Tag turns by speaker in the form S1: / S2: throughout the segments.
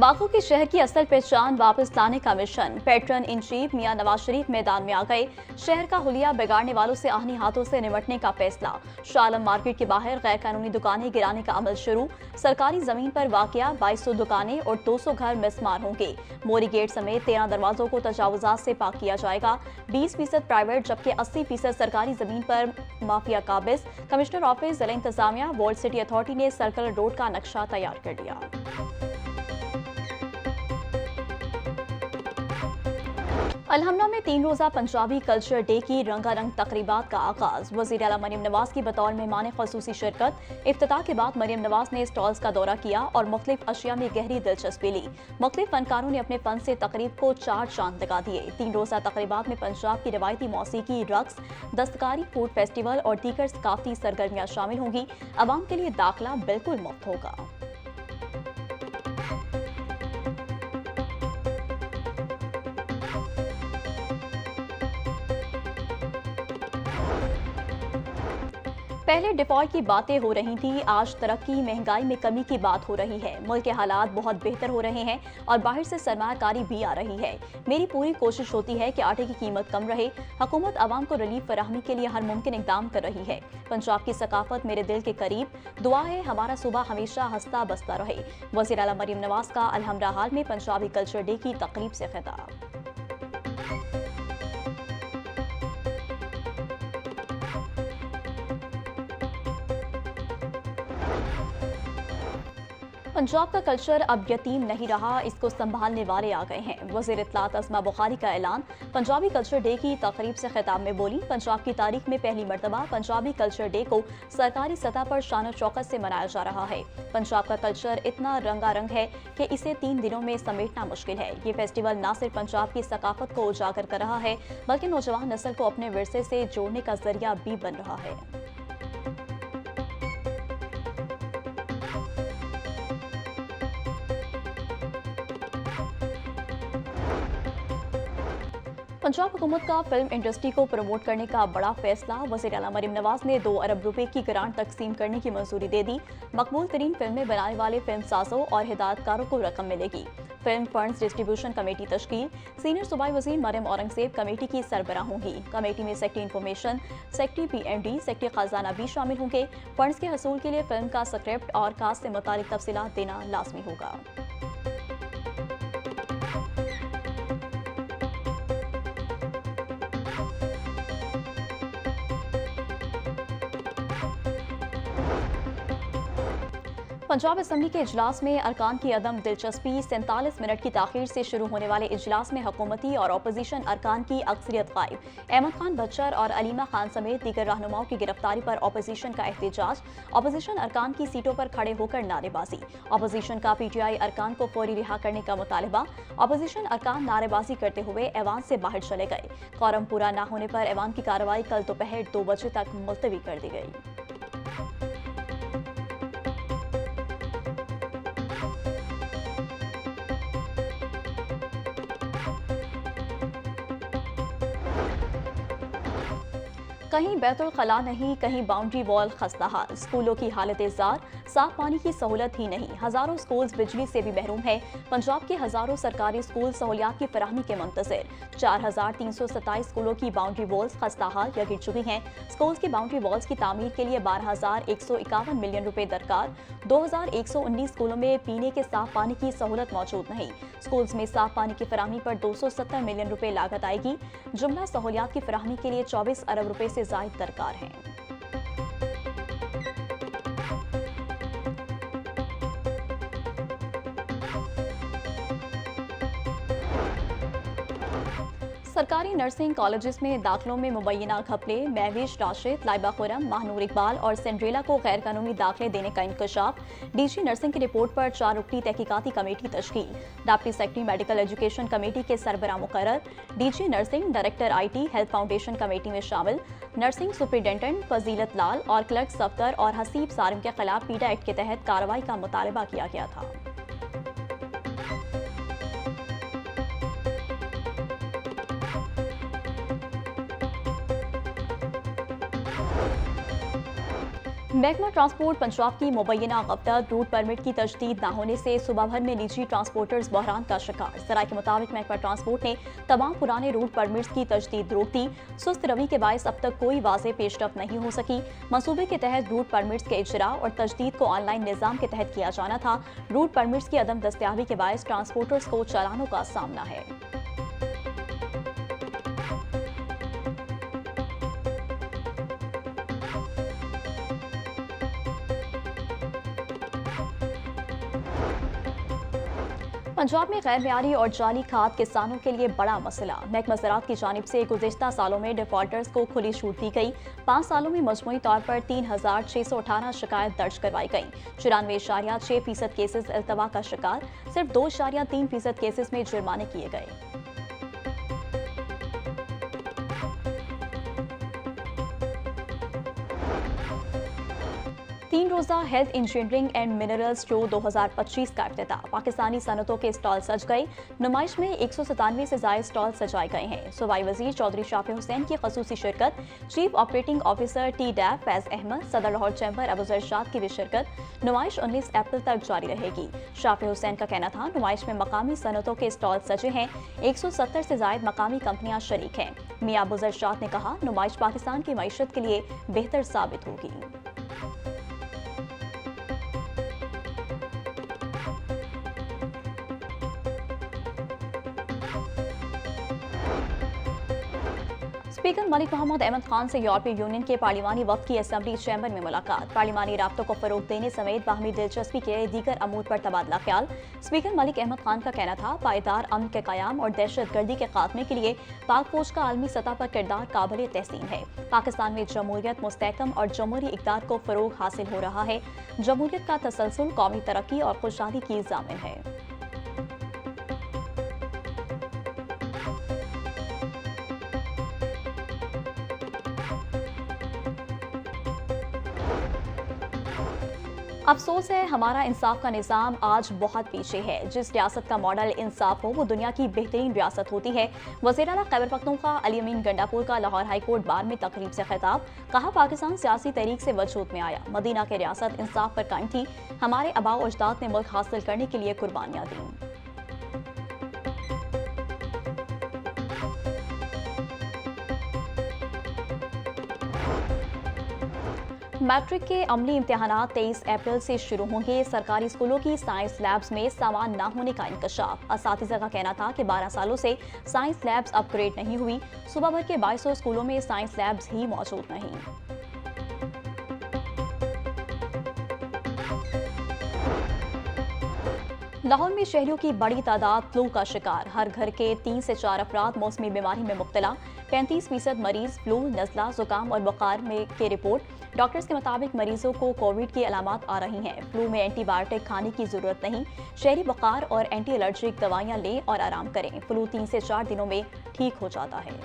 S1: बागों के शहर की असल पहचान वापस लाने का मिशन। पैटर्न इन चीफ मियां नवाज शरीफ मैदान में आ गए। शहर का हुलिया बिगाड़ने वालों से आहनी हाथों से निपटने का फैसला। शाह आलम मार्केट के बाहर गैर कानूनी दुकानें गिराने का अमल शुरू। सरकारी जमीन पर वाकया 2200 दुकानें और 200 घर मिसमार होंगे। मोरी गेट समेत 13 दरवाजों को तजावुजात से पाक किया जाएगा। 20% प्राइवेट जबकि 80% सरकारी जमीन पर माफिया काबिज। कमिश्नर ऑफिस जिला इंतजामिया वॉल्ड सिटी अथॉरिटी ने सर्कुलर रोड का नक्शा तैयार कर लिया। अलहमरा में 3 रोजा पंजाबी कल्चर डे की रंगारंग तकरीबात का आगाज। वज़ीर आला मरियम नवाज की बतौर मेहमान ख़ुसूसी शिरकत। इफ्तिताह के बाद मरियम नवाज ने स्टॉल्स का दौरा किया और मुख्तलिफ अशिया में गहरी दिलचस्पी ली। मुख्तलिफ फनकारों ने अपने फन से तकरीब को 4 चांद लगा दिए। 3 रोजा तकरीबात में पंजाब की रवायती मौसीकी, रक्स, दस्तकारी, फूड फेस्टिवल और दीगर सकाफती सरगर्मियाँ शामिल होंगी। अवाम के लिए दाखिला बिल्कुल मुफ्त होगा। पहले डिफॉल्ट की बातें हो रही थी, आज तरक्की महंगाई में कमी की बात हो रही है। मुल्क के हालात बहुत बेहतर हो रहे हैं और बाहर से सरमायाकारी भी आ रही है। मेरी पूरी कोशिश होती है कि आटे की कीमत कम रहे। हुकूमत आवाम को रिलीफ फराहमी के लिए हर मुमकिन इकदाम कर रही है। पंजाब की सकाफत मेरे दिल के करीब। दुआ है हमारा सुबह हमेशा हंसता बसता रहे। वज़ीर आला मरियम नवाज का अलहमरा हाल में पंजाबी कल्चर डे की तकरीब से खिताब। पंजाब का कल्चर अब यतीम नहीं रहा, इसको संभालने वाले आ गए हैं। वज़ीर इत्तलात अस्मा बुखारी का ऐलान। पंजाबी कल्चर डे की तकरीब से खिताब में बोली, पंजाब की तारीख में पहली मरतबा पंजाबी कल्चर डे को सरकारी सतह पर शान शौकत से मनाया जा रहा है। पंजाब का कल्चर इतना रंगारंग है कि इसे 3 दिनों में समेटना मुश्किल है। ये फेस्टिवल न सिर्फ पंजाब की सकाफत को उजागर कर रहा है बल्कि नौजवान नस्ल को अपने विरसे से जोड़ने का जरिया भी बन रहा है। पंजाब हुकूमत का फिल्म इंडस्ट्री को प्रमोट करने का बड़ा फैसला। वज़ीर आला मरियम नवाज ने 2 अरब रुपए की ग्रांट तकसीम करने की मंजूरी दे दी। मकबूल तरीन फिल्में बनाने वाले फिल्म साजों और हिदायतकारों को रकम मिलेगी। फिल्म फंड्स डिस्ट्रीब्यूशन कमेटी तश्कील। सीनियर सूबाई वज़ीर मरियम औरंगज़ेब कमेटी की सरबराह होंगी। कमेटी में secretary information, secretary PND, secretary खजाना भी शामिल होंगे। फंड्स के हसूल के लिए फिल्म का स्क्रिप्ट और कास्ट से मुतालिक तफसीलात देना लाजमी होगा। पंजाब असम्बली के इजलास में अरकान की अदम दिलचस्पी। 47 मिनट की ताखीर से शुरू होने वाले इजलास में हुकूमती और अपोजिशन अरकान की अक्सरियत गायब। अहमद खान बच्चर और अलीमा खान समेत दीगर रहनुमाओं की गिरफ्तारी पर अपोजिशन का एहतजाज। अपोजिशन अरकान की सीटों पर खड़े होकर नारेबाजी। अपोजिशन का PTI अरकान को फौरी रिहा करने का मुतालबा। अपोजिशन अरकान नारेबाजी करते हुए ऐवान से बाहर चले गए। कोरम पूरा न होने पर ऐवान की कार्रवाई कल दोपहर 2 बजे तक मुलतवी कर दी गई। कहीं बैतुल खला नहीं, कहीं बाउंड्री वॉल खस्ता हाल। स्कूलों की हालत जार, साफ पानी की सहूलत ही नहीं। हजारों स्कूल्स बिजली से भी महरूम है। पंजाब के हजारों सरकारी स्कूल सहूलियात की फराहमी के मुंतज़िर। 4327 स्कूलों की बाउंड्री वॉल्स खस्ता हाल या गिर चुकी हैं। स्कूल्स की बाउंड्री वॉल्स की तामीर के लिए 12,151 मिलियन रुपए दरकार। 2119 स्कूलों में पीने के साफ पानी की सहूलत मौजूद नहीं। स्कूल्स में साफ पानी की फराहमी पर 270 मिलियन रुपए लागत आएगी। जुमला सहूलियात की फराहमी के लिए 24 अरब रुपए से ज़ायद दरकार हैं। सरकारी नर्सिंग कॉलेजेस में दाखिलों में मुबैना घपले। महविश राशिद, लाइबा खुरम, महानूर इकबाल और सेंड्रेला को गैर कानूनी दाखिले देने का इंकशाफ। DG नर्सिंग की रिपोर्ट पर 4 रुकनी तहकीकाती कमेटी तश्कील। Deputy secretary medical education committee के सरबराह मुकर्रर। DG nursing, director IT health foundation committee में शामिल। नर्सिंग सुपरिटेंडेंट फजीलत लाल और क्लर्क दफ्तर और हसीब सारिम के खिलाफ पीडा एक्ट के तहत कार्रवाई का मुतालबा किया गया था। महकमा ट्रांसपोर्ट पंजाब की मुबैना गफ्लत रूट परमिट की तजदीद न होने से सुबह भर में निजी ट्रांसपोर्टर्स बहरान का शिकार। सराय के मुताबिक महकमा ट्रांसपोर्ट ने तमाम पुराने रूट परमिट्स की तजदीद रोक दी। सुस्त रवि के बायस अब तक कोई वाज़ेह पेशरफ नहीं हो सकी। मंसूबे के तहत रूट परमिट्स के इजरा और तजदीद को ऑनलाइन निज़ाम के तहत किया जाना था। रूट परमिट्स की अदम दस्तयाबी के बायस ट्रांसपोर्टर्स को चालानों का सामना है। पंजाब में गैर मियारी और जाली खाद किसानों के लिए बड़ा मसला। महकमा ज़राअत की जानिब से गुज़िश्ता सालों में डिफॉल्टर्स को खुली छूट दी गई। 5 सालों में मजमूई तौर पर 3618 शिकायत दर्ज करवाई गई। 94.6% केसेस अल्तवा का शिकार। सिर्फ 2.3% केसेस में जुर्माने किए गए। 3 रोज़ा health engineering and minerals show 2025 का इफ्तिताह। पाकिस्तानी सनतों के स्टॉल सज गए। नुमाइश में 197 से ज़ायद स्टॉल सजाए गए हैं। सूबाई वज़ीर चौधरी शाफी हुसैन की खसूसी शिरकत। चीफ ऑपरेटिंग ऑफिसर TDAF फैज़ अहमद, सदर लाहौर चैम्बर अबूज़र शाद की भी शिरकत। नुमाइश 19 अप्रैल तक जारी रहेगी। शाफी हुसैन का कहना था नुमाइश में मकामी सनतों के स्टॉल सजे हैं। 170 से ज़ायद मकामी कंपनियां शरीक हैं। मियां अबूज़र शाद ने कहा नुमाइश पाकिस्तान की मईशत के लिए बेहतर साबित होगी। स्पीकर मलिक मोहम्मद अहमद खान से यूरोपीय यूनियन के पार्लिमानी वफ्द की असेंबली चैम्बर में मुलाकात। पार्लिमानी राब्तों को फरोग देने समेत बाहमी दिलचस्पी के दीगर अमूर पर तबादला ख्याल। स्पीकर मलिक अहमद खान का कहना था पायदार अमन के क़याम और दहशत गर्दी के खात्मे के लिए पाक फौज का आलमी सतह पर किरदार काबिल तहसीन है। पाकिस्तान में जमहूरियत मुस्तहकम और जमहूरी इक़दार को फरोग हासिल हो रहा है। जमहूरियत का तसलसल कौमी तरक्की और खुशहाली की ज़ामिन है। अफसोस है हमारा इंसाफ का निज़ाम आज बहुत पीछे है। जिस रियासत का मॉडल इंसाफ हो वो दुनिया की बेहतरीन रियासत होती है। वज़ीर आला खैबर पख्तूनख्वा अली अमीन गंडापुर का लाहौर हाई कोर्ट बार में तकरीब से खिताब। कहा पाकिस्तान सियासी तहरीक से वजूद में आया। मदीना की रियासत इंसाफ पर कायम थी। हमारे आबाओ अजदाद ने मुल्क हासिल करने के लिए कुर्बानियाँ दी। मैट्रिक के अमली इम्तिहानात 23 अप्रैल से शुरू होंगे। सरकारी स्कूलों की साइंस लैब्स में सामान न होने का इंकशाफ। असातिज़ा का कहना था कि 12 सालों से साइंस लैब्स अपग्रेड नहीं हुई। सुबह भर के 2200 स्कूलों में साइंस लैब्स ही मौजूद नहीं। लाहौर में शहरियों की बड़ी तादाद फ्लू का शिकार। हर घर के 3 से 4 अफराद मौसमी बीमारी में मुब्तला। 35% मरीज फ्लू, नज़ला, जुकाम और बुखार में के रिपोर्ट। डॉक्टर्स के मुताबिक मरीजों को कोविड की अलामात आ रही हैं। फ्लू में एंटीबायोटिक खाने की जरूरत नहीं। शहरी बुखार और एंटी एलर्जिक दवाइयाँ लें और आराम करें। फ्लू 3 से 4 दिनों में ठीक हो जाता है।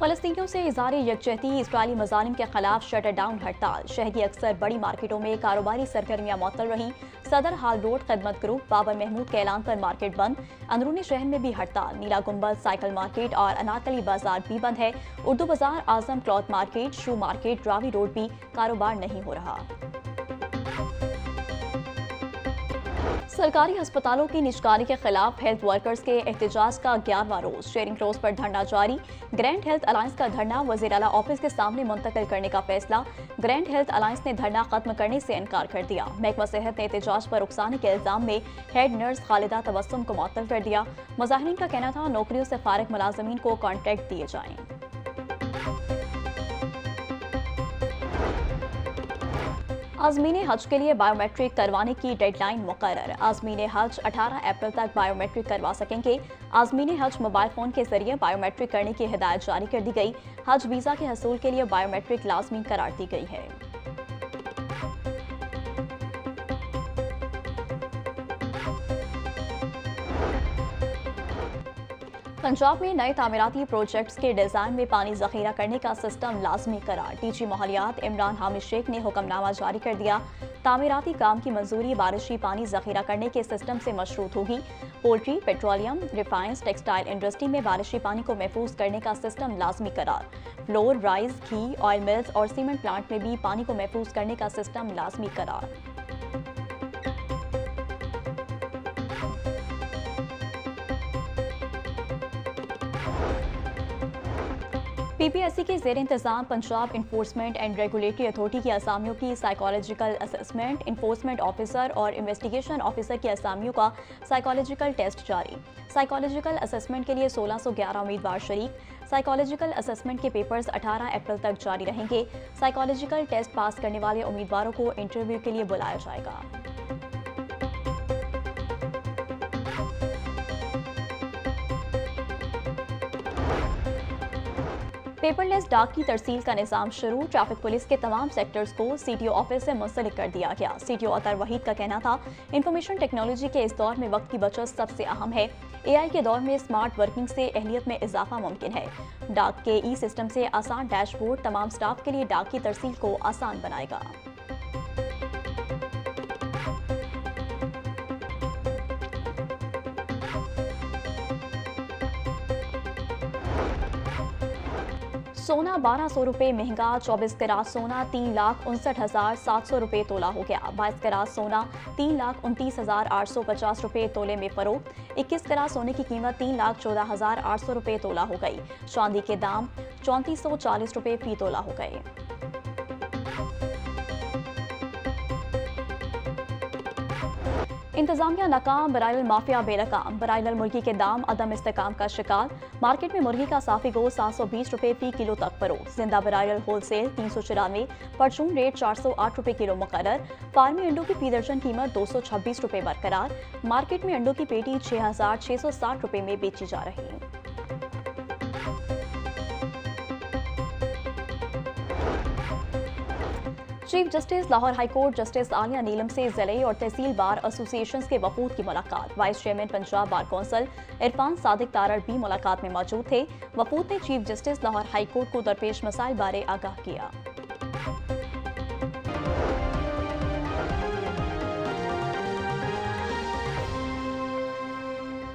S1: फ़लस्तीनियों से इज़हार यकजहती। इस्राइली मज़ालिम के खिलाफ शटर डाउन हड़ताल। शहर की अक्सर बड़ी मार्केटों में कारोबारी सरगर्मियां मुअत्तल रहीं। सदर हाल रोड खिदमत ग्रुप बाबर महमूद के ऐलान पर मार्केट बंद। अंदरूनी शहर में भी हड़ताल। नीला गुंबद, साइकिल मार्केट और अनारकली बाजार भी बंद है। उर्दू बाजार, आजम क्लॉथ मार्केट, शू मार्केट, रावी रोड भी कारोबार नहीं हो रहा। सरकारी अस्पतालों की निजकारी के खिलाफ हेल्थ वर्कर्स के एहतजाज का 11वां रोज। शेयरिंग रोज पर धरना जारी। ग्रैंड हेल्थ अलायंस का धरना वज़ीर आला ऑफिस के सामने मुंतकिल करने का फैसला। ग्रैंड हेल्थ अलायंस ने धरना खत्म करने से इनकार कर दिया। महकमा सेहत ने एहतजाज पर उकसाने के इल्जाम में हेड नर्स खालिदा तबस्सुम को मुअत्तल कर दिया। मुजाहिरीन का कहना था नौकरियों से फारिग मुलाजमीन को कॉन्ट्रैक्ट दिए जाएं। आज़मीन हज के लिए बायोमेट्रिक करवाने की डेडलाइन मुकर्रर। आज़मीन हज 18 अप्रैल तक बायोमेट्रिक करवा सकेंगे। आज़मीन हज मोबाइल फ़ोन के जरिए बायोमेट्रिक करने की हिदायत जारी कर दी गई। हज वीज़ा के हसूल के लिए बायोमेट्रिक लाजमी करार दी गई है। पंजाब में नए तामीराती प्रोजेक्ट्स के डिजाइन में पानी जखीरा करने का सिस्टम लाजमी करार। DG माहौलियात इमरान हामिद शेख ने हुक्मनामा जारी कर दिया। तामीराती काम की मंजूरी बारिशी पानी जखीरा करने के सिस्टम से मशरूत होगी। पोल्ट्री, पेट्रोलियम, रिफाइंस, टेक्सटाइल इंडस्ट्री में बारिशी पानी को महफूज करने का सिस्टम लाजमी करार। फ्लोर, राइस, घी, ऑयल मिल्स और सीमेंट प्लांट में भी पानी को महफूज करने का सिस्टम लाजमी करार। पीपीएससी के जेर इंतजाम Punjab enforcement and regulatory authority की असामियों की साइकोलॉजिकल असेसमेंट, इन्फोर्समेंट ऑफिसर और इन्वेस्टिगेशन ऑफिसर की असामियों का साइकोलॉजिकल टेस्ट जारी। साइकोलॉजिकल असेसमेंट के लिए 1611 उम्मीदवार शरीक। साइकोलॉजिकल असेसमेंट के पेपर्स 18 अप्रैल तक जारी रहेंगे। साइकोलॉजिकल टेस्ट पास करने वाले उम्मीदवारों को इंटरव्यू के लिए बुलाया जाएगा। पेपरलेस डाक की तरसील का निज़ाम शुरू। ट्रैफिक पुलिस के तमाम सेक्टर्स को सीटीओ ऑफिस से मुंसलिक कर दिया गया। सीटीओ अतर वहीद का कहना था, इंफॉर्मेशन टेक्नोलॉजी के इस दौर में वक्त की बचत सबसे अहम है। एआई के दौर में स्मार्ट वर्किंग से अहलियत में इजाफा मुमकिन है। डाक के ई सिस्टम से आसान डैशबोर्ड तमाम स्टाफ के लिए डाक की तरसील को आसान बनाएगा। सोना 1200 रुपये महंगा। 24 कैरात सोना 3,59,700 रुपये तोला हो गया। 22 कैरात सोना 3,29,850 रुपये तोले में फरोख्त। 21 कैरात सोने की कीमत 3,14,800 रुपये तोला हो गई। चांदी के दाम 3440 रुपये फी तोला हो गए। इंतजामिया नाकाम, बराइल माफिया बेनकाम। बराइल मुर्गी के दाम अदम इस्तेकाम का शिकार। मार्केट में मुर्गी का साफी गोश्त 720 रुपये फी किलो तक फरोख्त। जिंदा बराइल होलसेल 394, परचून रेट 408 रुपये किलो मुकर्रर। फार्मी अंडों की फी दर्जन कीमत 226 रुपये बरकरार। मार्केट में अंडों की पेटी 6,660 रुपये में बेची जा रही है। Chief justice Lahore high court justice Aaliya Neelam से ज़िले और तहसील बार एसोसिएशंस के वफूद की मुलाकात। Vice chairman Punjab bar council Irfan Sadiq Tarar भी मुलाकात में मौजूद थे। वफूद ने चीफ जस्टिस लाहौर हाईकोर्ट को दरपेश मसाइल बारे आगाह किया।